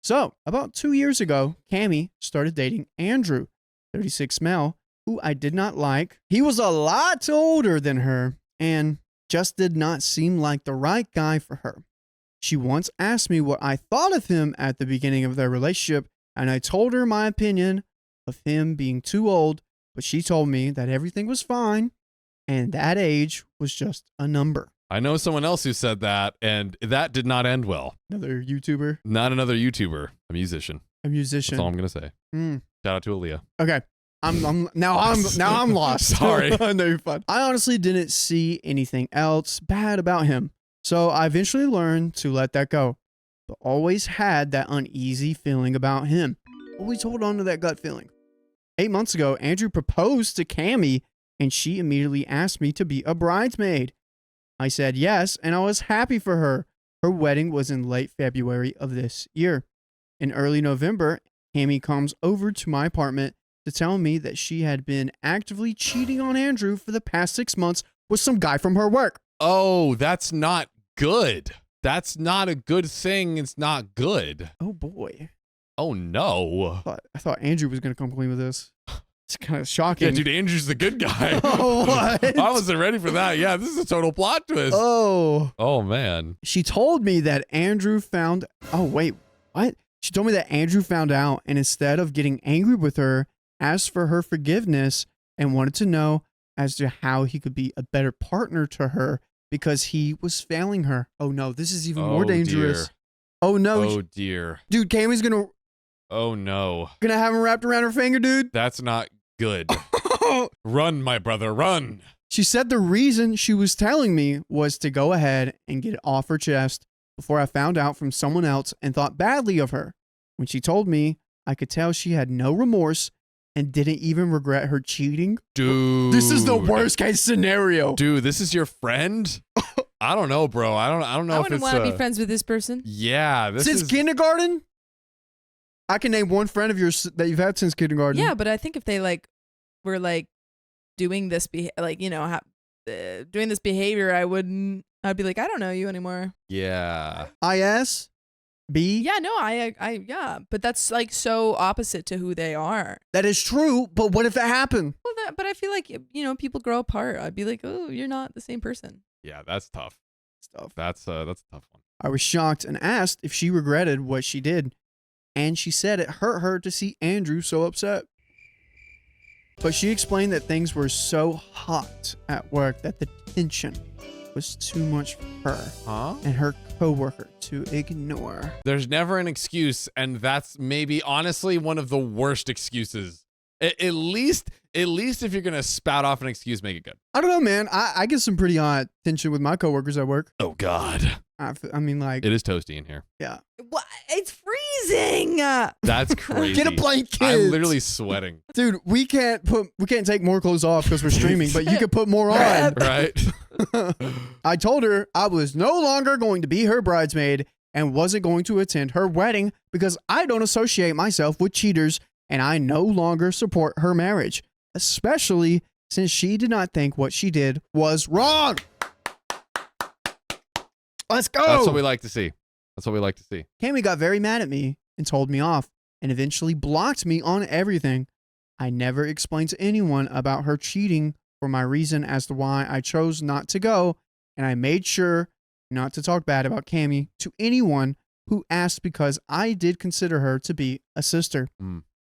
So, about 2 years ago, Cammie started dating Andrew, 36 male, who I did not like. He was a lot older than her and just did not seem like the right guy for her. She once asked me what I thought of him at the beginning of their relationship, and I told her my opinion of him being too old, but she told me that everything was fine and that age was just a number. I know someone else who said that, and that did not end well. Another YouTuber? Not another YouTuber, a musician. A musician. That's all I'm gonna say. Shout out to Aaliyah. Okay. I'm lost. Sorry. No, you're fine. I honestly didn't see anything else bad about him. So I eventually learned to let that go. But always had that uneasy feeling about him. Always hold on to that gut feeling. 8 months ago, Andrew proposed to Cammie, and she immediately asked me to be a bridesmaid. I said yes, and I was happy for her. Her wedding was in late February of this year. In early November, Cammie comes over to my apartment to tell me that she had been actively cheating on Andrew for the past 6 months with some guy from her work. Oh, that's not good. That's not a good thing. It's not good. Oh, boy. Oh, no. I thought Andrew was going to come clean with this. It's kind of shocking. Yeah, dude, Andrew's the good guy. Oh, what? I wasn't ready for that. Yeah, this is a total plot twist. Oh, man. she told me that Andrew found... Oh, wait. What? She told me that Andrew found out and instead of getting angry with her, asked for her forgiveness and wanted to know as to how he could be a better partner to her because he was failing her. Oh no, this is even more dangerous. Dear. Oh no. Oh dear. Dude, Cammy's gonna have him wrapped around her finger, dude. That's not good. Run, my brother, run. She said the reason she was telling me was to go ahead and get it off her chest before I found out from someone else and thought badly of her. When she told me, I could tell she had no remorse and didn't even regret her cheating. Dude. This is the worst case scenario. Dude, this is your friend? I don't know, bro. I don't know I if wouldn't it's want to be friends with this person. Yeah, this Since is kindergarten? I can name one friend of yours that you've had since kindergarten. Yeah, but I think if they like were like doing this, doing this behavior, I'd be like, I don't know you anymore. Yeah. IS? B? Yeah, no, yeah, but that's like so opposite to who they are. That is true, but what if that happened? Well, but I feel like people grow apart. I'd be like, oh, you're not the same person. Yeah, that's tough. Stuff. That's a tough one. I was shocked and asked if she regretted what she did, and she said it hurt her to see Andrew so upset. But she explained that things were so hot at work that the tension was too much for her and her coworker to ignore. There's never an excuse, and that's maybe honestly one of the worst excuses. At least if you're gonna spout off an excuse, make it good. I don't know, man. I get some pretty hot tension with my coworkers at work. Oh God. I mean, like, It is toasty in here. yeah. What? It's freezing. That's crazy. Get a blanket. I'm literally sweating. Dude, we can't take more clothes off because we're streaming, but you could put more on. Right? I told her I was no longer going to be her bridesmaid and wasn't going to attend her wedding because I don't associate myself with cheaters and I no longer support her marriage, especially since she did not think what she did was wrong. Let's go. That's what we like to see. Cammy got very mad at me and told me off and eventually blocked me on everything. I never explained to anyone about her cheating for my reason as to why I chose not to go, and I made sure not to talk bad about Cammy to anyone who asked because I did consider her to be a sister.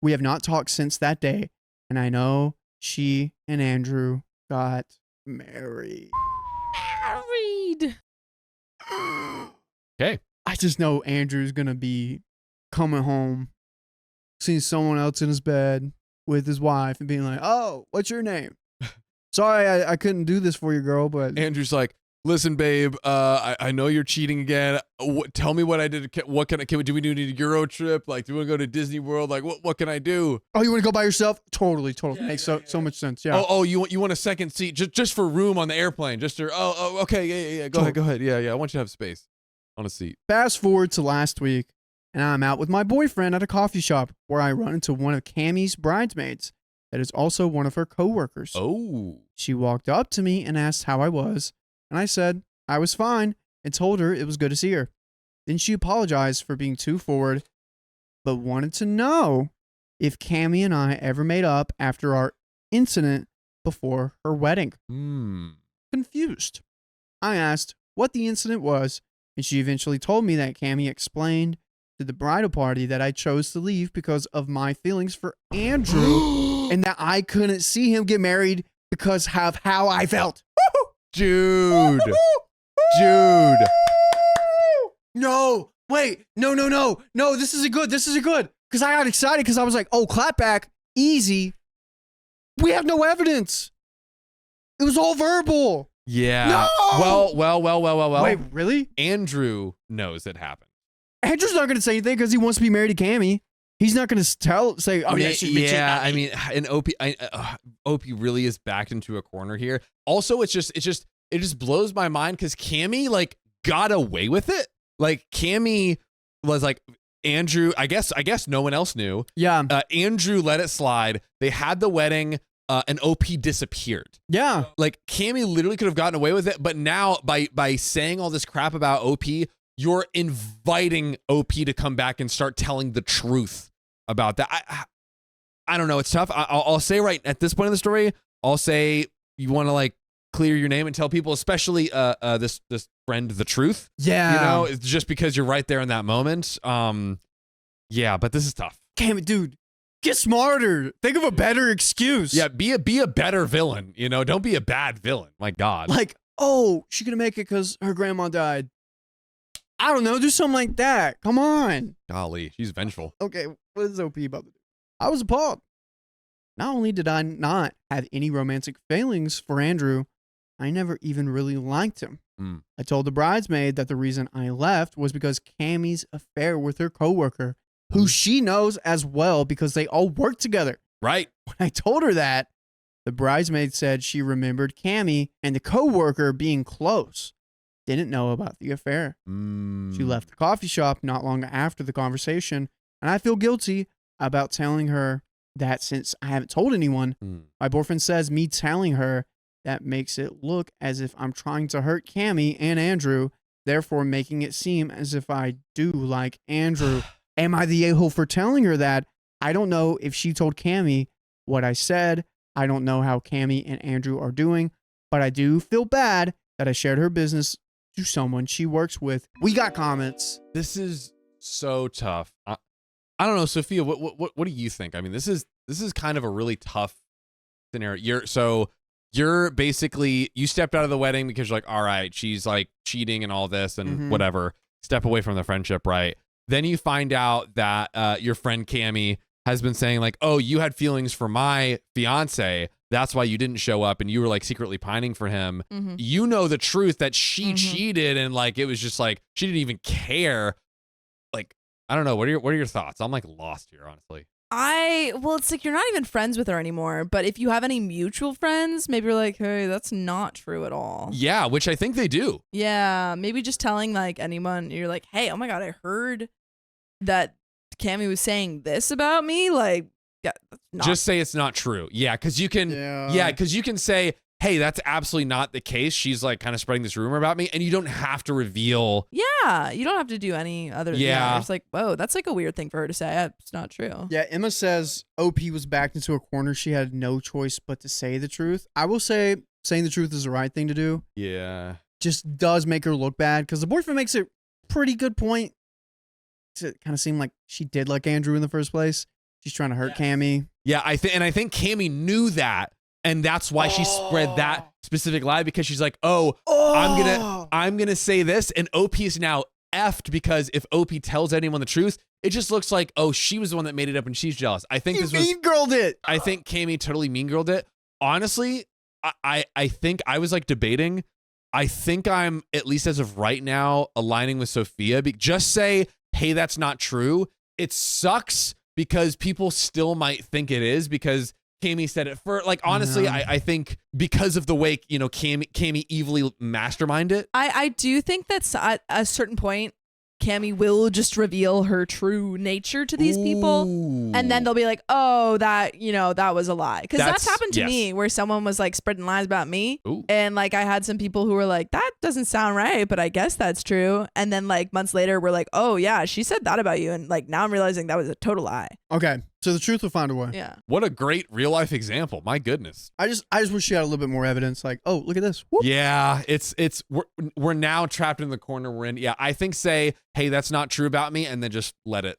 We have not talked since that day, and I know she and Andrew got married. Okay. I just know Andrew's gonna be coming home, seeing someone else in his bed with his wife and being like, oh, what's your name? Sorry, I couldn't do this for you, girl, but Andrew's like, listen, babe, I know you're cheating again. Tell me what I did. What can do we do need a Euro trip? Like, do we want to go to Disney World? Like, what can I do? oh, you want to go by yourself? Totally. Makes so much sense. Yeah. Oh, you want a second seat just for room on the airplane? Okay, yeah. Go ahead. Yeah. I want you to have space on a seat. Fast forward to last week, and I'm out with my boyfriend at a coffee shop where I run into one of Cammy's bridesmaids that is also one of her coworkers. Oh. She walked up to me and asked how I was, and I said I was fine and told her it was good to see her. Then she apologized for being too forward, but wanted to know if Cammy and I ever made up after our incident before her wedding. Confused. I asked what the incident was, and she eventually told me that Cammy explained to the bridal party that I chose to leave because of my feelings for Andrew and that I couldn't see him get married because of how I felt. Dude. No, wait, no. This isn't good. Because I got excited because I was like, oh, clap back, easy. We have no evidence. It was all verbal. Yeah. No! Well. Wait, really? Andrew knows it happened. Andrew's not going to say anything because he wants to be married to Cammy. He's not going to say, oh, yeah, she's been cheating on me. I mean, and OP really is backed into a corner here. Also, it just blows my mind because Cammy like got away with it. Like Cammy was like, Andrew, I guess no one else knew. Yeah. Andrew let it slide. They had the wedding. And OP disappeared. Yeah. Like Cammy literally could have gotten away with it, but now by saying all this crap about OP, you're inviting OP to come back and start telling the truth about that. I don't know. It's tough. I'll say right at this point in the story, I'll say you want to like clear your name and tell people, especially this friend, the truth. Yeah. You know, it's just because you're right there in that moment. Yeah, but this is tough. Cammy, dude, get smarter. Think of a better excuse. Yeah, be a better villain. You know, don't be a bad villain. My God. Like, oh, she gonna make it because her grandma died. I don't know. Do something like that. Come on. Golly, she's vengeful. Okay, what is OP about to do? I was appalled. Not only did I not have any romantic feelings for Andrew, I never even really liked him. I told the bridesmaid that the reason I left was because Cammy's affair with her coworker, who she knows as well because they all work together. Right. When I told her that, the bridesmaid said she remembered Cammy and the coworker being close. Didn't know about the affair. She left the coffee shop not long after the conversation, and I feel guilty about telling her that since I haven't told anyone. My boyfriend says me telling her that makes it look as if I'm trying to hurt Cammy and Andrew, therefore making it seem as if I do like Andrew. Am I the a-hole for telling her that? I don't know if she told Cammy what I said. I don't know how Cammy and Andrew are doing, but I do feel bad that I shared her business to someone she works with. We got comments. This is so tough. I don't know, Sophia. What do you think? I mean, this is kind of a really tough scenario. You're basically, you stepped out of the wedding because you're like, all right, she's like cheating and all this and whatever. Step away from the friendship, right? Then you find out that your friend Cammy has been saying like, oh, you had feelings for my fiance. That's why you didn't show up and you were like secretly pining for him. You know the truth that she cheated and like it was just like she didn't even care. Like, I don't know. What are your thoughts? I'm like lost here, honestly. Well, it's like you're not even friends with her anymore. But if you have any mutual friends, maybe you're like, hey, that's not true at all. Yeah, which I think they do. Yeah, maybe just telling like anyone, you're like, hey, oh my God, I heard that Cammy was saying this about me. Like, yeah, that's not just say it's not true. Yeah, because you can. Yeah, because you can say, hey, that's absolutely not the case. She's like kind of spreading this rumor about me, and you don't have to reveal. Yeah, you don't have to do any other. Yeah, it's like, whoa, that's like a weird thing for her to say. It's not true. Yeah, Emma says OP was backed into a corner. She had no choice but to say the truth. I will say saying the truth is the right thing to do. Yeah, just does make her look bad because the boyfriend makes a pretty good point to kind of seem like she did like Andrew in the first place. She's trying to hurt Cammy. Yeah, I think Cammy knew that, and that's why she spread that specific lie because she's like, I'm gonna say this, and OP is now effed because if OP tells anyone the truth, it just looks like, oh, she was the one that made it up and she's jealous. I think mean girled it. I think Cammy totally mean girled it. Honestly, I think I was like debating. I think I'm, at least as of right now, aligning with Sophia. Just say, hey, that's not true. It sucks because people still might think it is because Cammy said it first. Like, honestly, I think because of the way, you know, Cammy evilly masterminded it. I do think that's at a certain point, Cammy will just reveal her true nature to these people. And then they'll be like, oh, that was a lie. Because that's happened to me where someone was like spreading lies about me. And like I had some people who were like, that doesn't sound right, but I guess that's true. And then like months later, we're like, oh yeah, she said that about you. And like now I'm realizing that was a total lie. Okay. So the truth will find a way. Yeah. What a great real life example. My goodness. I just wish she had a little bit more evidence. Like, oh, look at this. Whoop. Yeah, we're now trapped in the corner we're in. Yeah, I think say, hey, that's not true about me, and then just let it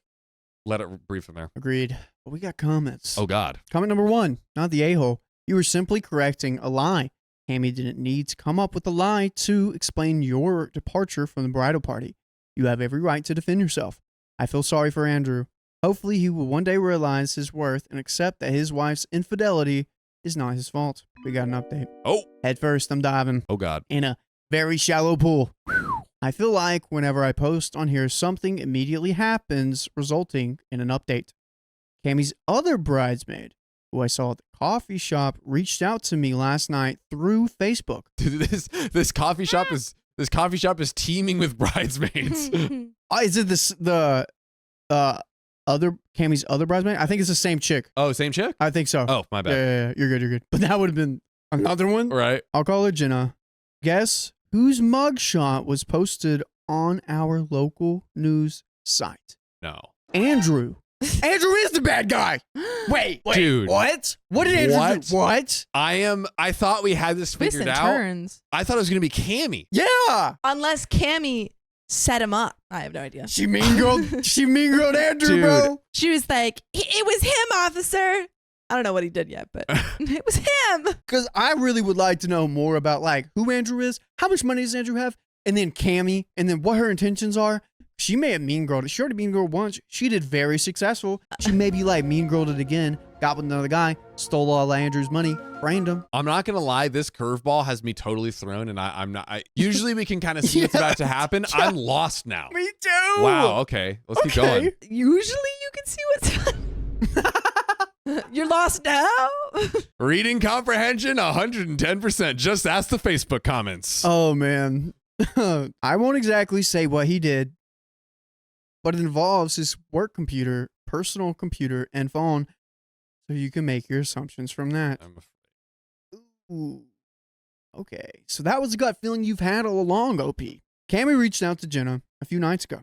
breathe from there. Agreed. But we got comments. Oh God. Comment number 1, not the a-hole. You were simply correcting a lie. Cammy didn't need to come up with a lie to explain your departure from the bridal party. You have every right to defend yourself. I feel sorry for Andrew. Hopefully he will one day realize his worth and accept that his wife's infidelity is not his fault. We got an update. Oh. Head first, I'm diving. Oh God. In a very shallow pool. I feel like whenever I post on here, something immediately happens, resulting in an update. Cammy's other bridesmaid, who I saw at the coffee shop, reached out to me last night through Facebook. Dude, this coffee shop is teeming with bridesmaids. Is it the other Cammy's other bridesmaid? I think it's the same chick. Oh, same chick? I think so. Oh, my bad. Yeah, you're good. But that would have been another one. Right. I'll call her Jenna. Guess whose mugshot was posted on our local news site? No. Andrew. Andrew is the bad guy. Wait, dude. What? What did Andrew do? What? I thought we had this Twists figured and out. turns. I thought it was going to be Cammy. Yeah. Unless Cammy set him up. I have no idea. She mean girled Andrew, Dude. bro. She was like, it was him, officer. I don't know what he did yet, but it was him. Because I really would like to know more about like who Andrew is, how much money does Andrew have, and then Cammy, and then what her intentions are. She may have mean girled it. She already mean girled once. She did very successful. She may be like mean girled it again, got with another guy, stole all of Andrew's money, framed him. I'm not gonna lie, this curveball has me totally thrown, and I'm not. Usually we can kind of see what's about to happen. Yeah. I'm lost now. Me too. Wow. Okay, let's keep going. Usually you can see what's You're lost now? Reading comprehension 110%. Just ask the Facebook comments. Oh man. I won't exactly say what he did, but it involves his work computer, personal computer, and phone, so you can make your assumptions from that. I'm afraid. Ooh. Okay, so that was the gut feeling you've had all along, OP. Cammy reached out to Jenna a few nights ago,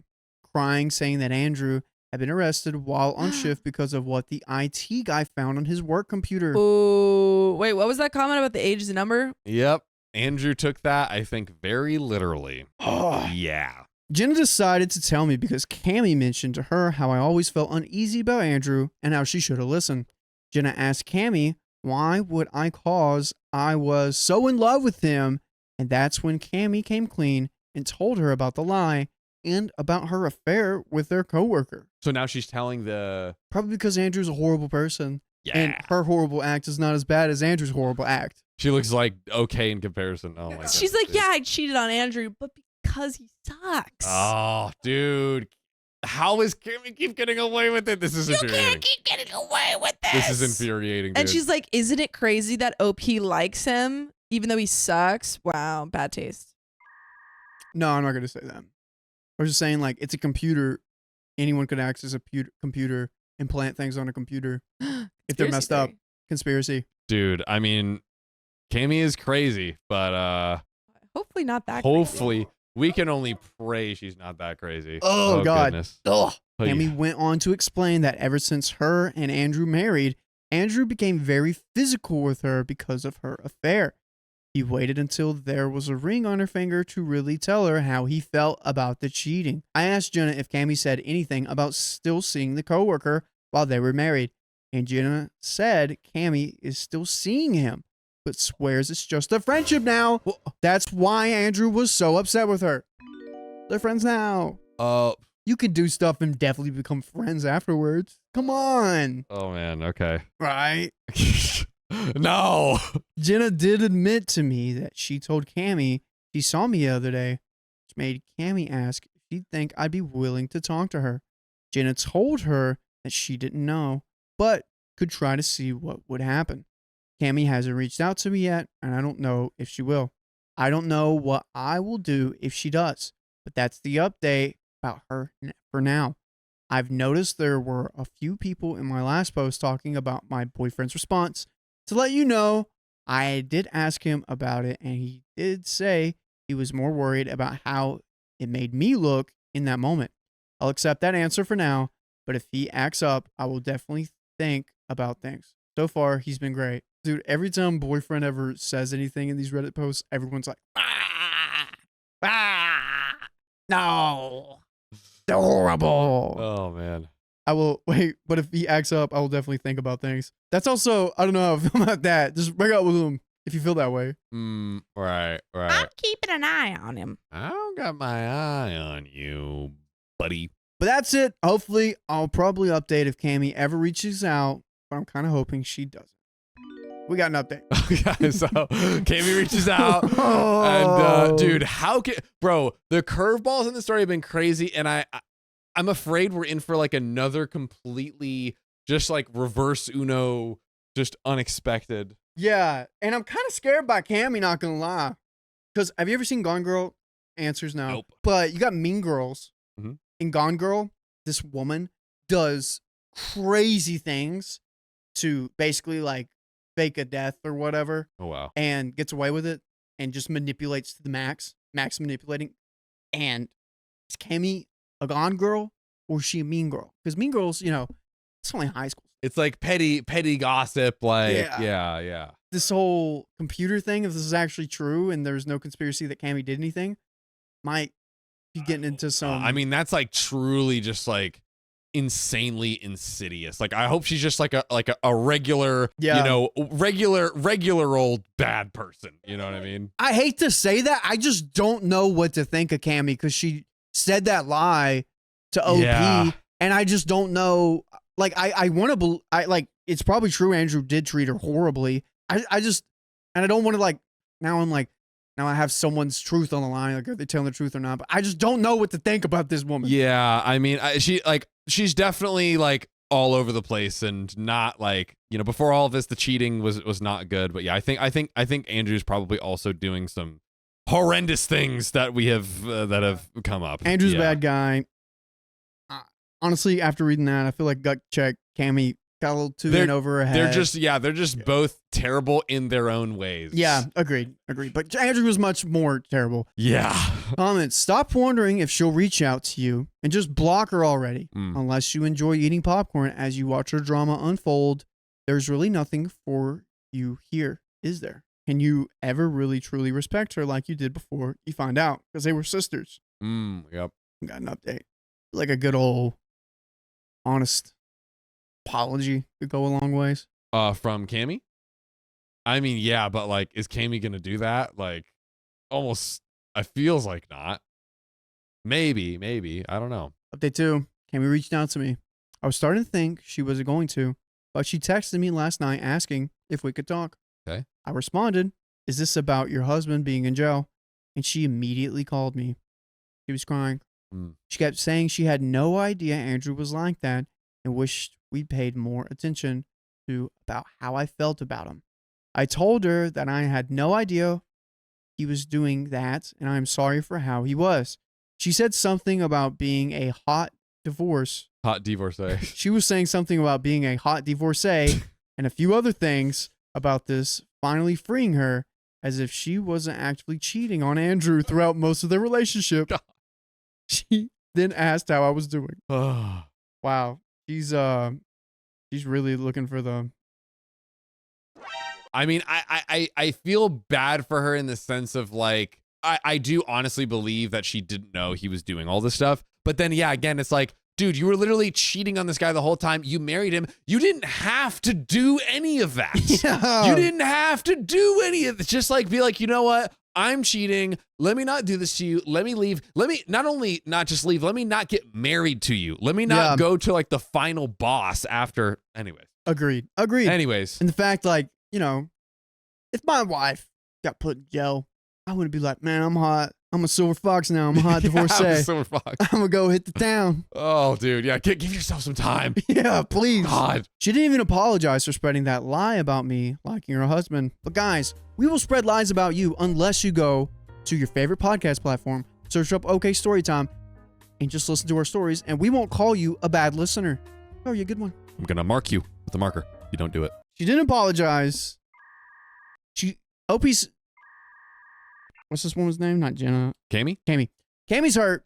crying, saying that Andrew had been arrested while on shift because of what the IT guy found on his work computer. Oh, wait, what was that comment about the age and number? Yep. Andrew took that, I think, very literally. Oh. Yeah. Jenna decided to tell me because Cammy mentioned to her how I always felt uneasy about Andrew and how she should have listened. Jenna asked Cammy, why would I cause I was so in love with him? And that's when Cammy came clean and told her about the lie and about her affair with their coworker. So now she's telling the... Probably because Andrew's a horrible person. Yeah. And her horrible act is not as bad as Andrew's horrible act. She looks like okay in comparison. Oh my god. She's like, yeah, I cheated on Andrew, but because he sucks. Oh, dude. How is Cammy keep getting away with it? This is infuriating. Can't keep getting away with this. This is infuriating, dude. And she's like, isn't it crazy that OP likes him even though he sucks? Wow, bad taste. No, I'm not going to say that. I was just saying, like, it's a computer. Anyone could access a computer and plant things on a computer if they're messed up. Conspiracy. Dude, I mean, Cammy is crazy, but Hopefully not that hopefully we can only pray she's not that crazy. Oh, God. Goodness. Ugh. Oh, yeah. Cammy went on to explain that ever since her and Andrew married, Andrew became very physical with her because of her affair. He waited until there was a ring on her finger to really tell her how he felt about the cheating. I asked Jenna if Cammy said anything about still seeing the coworker while they were married, and Jenna said Cammy is still seeing him, but swears it's just a friendship now. That's why Andrew was so upset with her. They're friends now. You could do stuff and definitely become friends afterwards. Come on. Oh man, okay. Right? No. Jenna did admit to me that she told Cammy she saw me the other day, which made Cammy ask if she'd think I'd be willing to talk to her. Jenna told her that she didn't know, but could try to see what would happen. Cammy hasn't reached out to me yet, and I don't know if she will. I don't know what I will do if she does, but that's the update about her for now. I've noticed there were a few people in my last post talking about my boyfriend's response. To let you know, I did ask him about it, and he did say he was more worried about how it made me look in that moment. I'll accept that answer for now, but if he acts up, I will definitely think about things. So far, he's been great. Dude, every time boyfriend ever says anything in these Reddit posts, everyone's like, no, they're horrible. Oh man. I will wait, but if he acts up, I will definitely think about things. That's also, I don't know how I feel about that. Just break up with him if you feel that way. Right. I'm keeping an eye on him. I don't got my eye on you, buddy. But that's it. Hopefully, I'll probably update if Cammy ever reaches out, but I'm kind of hoping she doesn't. We got an update. Okay, so Cammy reaches out, and dude, bro, the curveballs in the story have been crazy, and I'm afraid we're in for like another completely just like reverse Uno, just unexpected. Yeah, and I'm kind of scared by Cammy, not gonna lie. Because have you ever seen Gone Girl? Answers no. Nope. But you got Mean Girls. Mhm. In Gone Girl, this woman does crazy things to basically like fake a death or whatever. Oh wow. And gets away with it and just manipulates to the max manipulating. And is Cammy a Gone Girl or is she a Mean Girl? Because Mean Girls, it's only high school. It's like petty gossip, like Yeah. yeah. This whole computer thing, if this is actually true and there's no conspiracy that Cammy did anything, might She's getting into some. I mean, that's like truly just like insanely insidious. Like, I hope she's just like a regular, Yeah. you know, regular old bad person. You know what I mean? I hate to say that. I just don't know what to think of Cammy because she said that lie to OP, Yeah. and I just don't know. Like, I want to like it's probably true. Andrew did treat her horribly. I just, and I don't want to like. Now I have someone's truth on the line. Like, are they telling the truth or not? But I just don't know what to think about this woman. Yeah. I mean, she's definitely like all over the place and not like, you know, before all of this, the cheating was not good. But yeah, I think Andrew's probably also doing some horrendous things that we have that have come up. Andrew's a Yeah. bad guy. Honestly, after reading that, I feel like gut check Cammy got a little too in over her head. They're just both terrible in their own ways. Yeah, agreed. But Andrew was much more terrible. Yeah. Comments. Stop wondering if she'll reach out to you and just block her already. Unless you enjoy eating popcorn as you watch her drama unfold, there's really nothing for you here, is there? Can you ever really truly respect her like you did before you find out? Because they were sisters. Yep. Got an update. Like a good old honest apology could go a long ways. From Cammy? I mean, yeah, but like, is Cammy gonna do that? Like, almost, I feels like not. Maybe. I don't know. Update 2. Cammy reached out to me. I was starting to think she was going to, but she texted me last night asking if we could talk. Okay. I responded, "Is this about your husband being in jail?" And she immediately called me. She was crying. She kept saying she had no idea Andrew was like that and wished we'd paid more attention to about how I felt about him. I told her that I had no idea he was doing that and I'm sorry for how he was. She said something about being a hot divorce. Hot divorcee. She was saying something about being a hot divorcee and a few other things about this finally freeing her, as if she wasn't actually cheating on Andrew throughout most of their relationship. God. She then asked how I was doing. Oh. Wow. She's really looking for the. I mean, I feel bad for her in the sense of like, I do honestly believe that she didn't know he was doing all this stuff. But then, yeah, again, it's like, dude, you were literally cheating on this guy the whole time. You married him. You didn't have to do any of that. Yeah. You didn't have to do any of this. Just like, be like, you know what? I'm cheating. Let me not do this to you. Let me leave. Let me not just leave. Let me not get married to you. Let me not go to like the final boss after. Anyways. Agreed. Anyways. And the fact, like, you know, if my wife got put in jail, I wouldn't be like, man, I'm hot. I'm a silver fox now. I'm a hot divorcee. I'm a silver fox. I'm going to go hit the town. Oh, dude. Yeah. Give yourself some time. Yeah, please. God. She didn't even apologize for spreading that lie about me liking her husband. But guys, we will spread lies about you unless you go to your favorite podcast platform, search up OK Storytime, and just listen to our stories, and we won't call you a bad listener. Oh, you're a good one. I'm going to mark you with a marker if you don't do it. She didn't apologize. OP's... What's this woman's name? Not Jenna. Cammy? Cammy's hurt.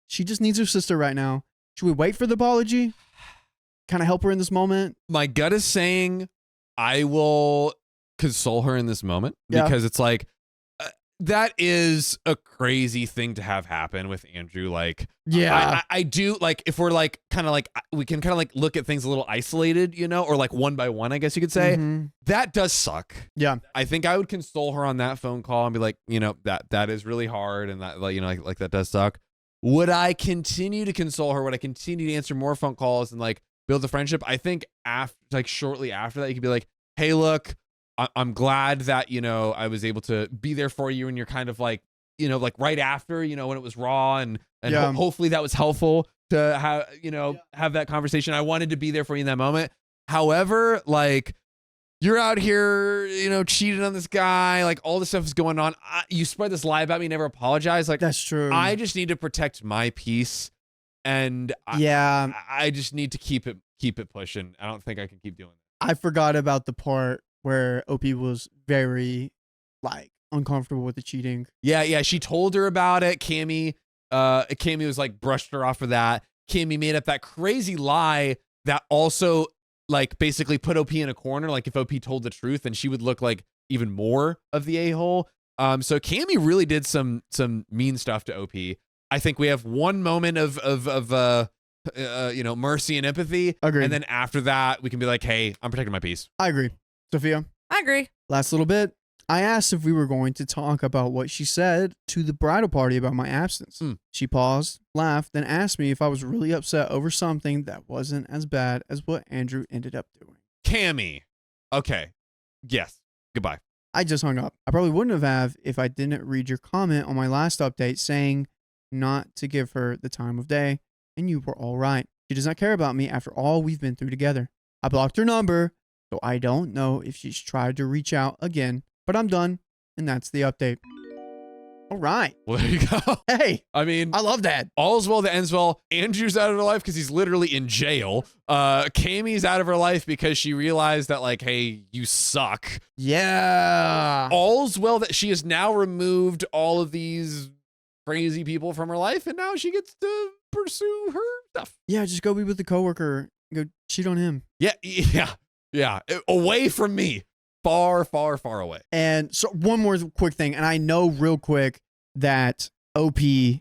She just needs her sister right now. Should we wait for the apology? Kind of help her in this moment? My gut is saying I will console her in this moment because it's like, that is a crazy thing to have happen with Andrew. Like, yeah, I do like, if we're like, kind of like, we can kind of like look at things a little isolated, you know, or like one by one, I guess you could say. That does suck. Yeah. I think I would console her on that phone call and be like, you know, that is really hard. And that, like, you know, like that does suck. Would I continue to console her? Would I continue to answer more phone calls and like build the friendship? I think after, like shortly after that, you could be like, hey, look, I'm glad that, you know, I was able to be there for you and you're kind of like, you know, like right after, you know, when it was raw and hopefully that was helpful to have, you know, have that conversation. I wanted to be there for you in that moment. However, like, you're out here, you know, cheating on this guy, like all this stuff is going on. You spread this lie about me, never apologize. Like, that's true. I just need to protect my peace. And I just need to keep it pushing. I don't think I can keep doing that. I forgot about the part where OP was very like uncomfortable with the cheating. Yeah. She told her about it. Cammy was like brushed her off for that. Cammy made up that crazy lie that also like basically put OP in a corner. Like if OP told the truth, then she would look like even more of the a-hole. So Cammy really did some mean stuff to OP. I think we have one moment of mercy and empathy. Agreed. And then after that, we can be like, hey, I'm protecting my peace. I agree. Sophia? I agree. Last little bit. I asked if we were going to talk about what she said to the bridal party about my absence. She paused, laughed, then asked me if I was really upset over something that wasn't as bad as what Andrew ended up doing. Cammy. Okay. Yes. Goodbye. I just hung up. I probably wouldn't have if I didn't read your comment on my last update saying not to give her the time of day, and you were all right. She does not care about me after all we've been through together. I blocked her number, so I don't know if she's tried to reach out again, but I'm done, and that's the update. All right. Well, there you go. Hey, I mean, I love that. all's well that ends well. Andrew's out of her life because he's literally in jail. Cammy's out of her life because she realized that, like, hey, you suck. Yeah. All's well that she has now removed all of these crazy people from her life, and now she gets to pursue her stuff. Yeah, just go be with the coworker. Go cheat on him. Yeah. Away from me. Far, far, far away. And so one more quick thing, and I know real quick that OP is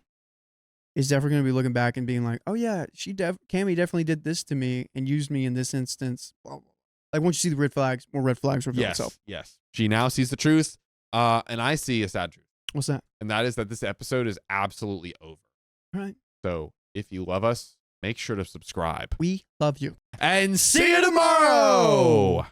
definitely going to be looking back and being like, oh yeah, Cammy definitely did this to me and used me in this instance. Like once you see the red flags, more red flags reveal itself. Yes. She now sees the truth, and I see a sad truth. What's that? And that is that this episode is absolutely over. All right. So if you love us, make sure to subscribe. We love you. And see you tomorrow.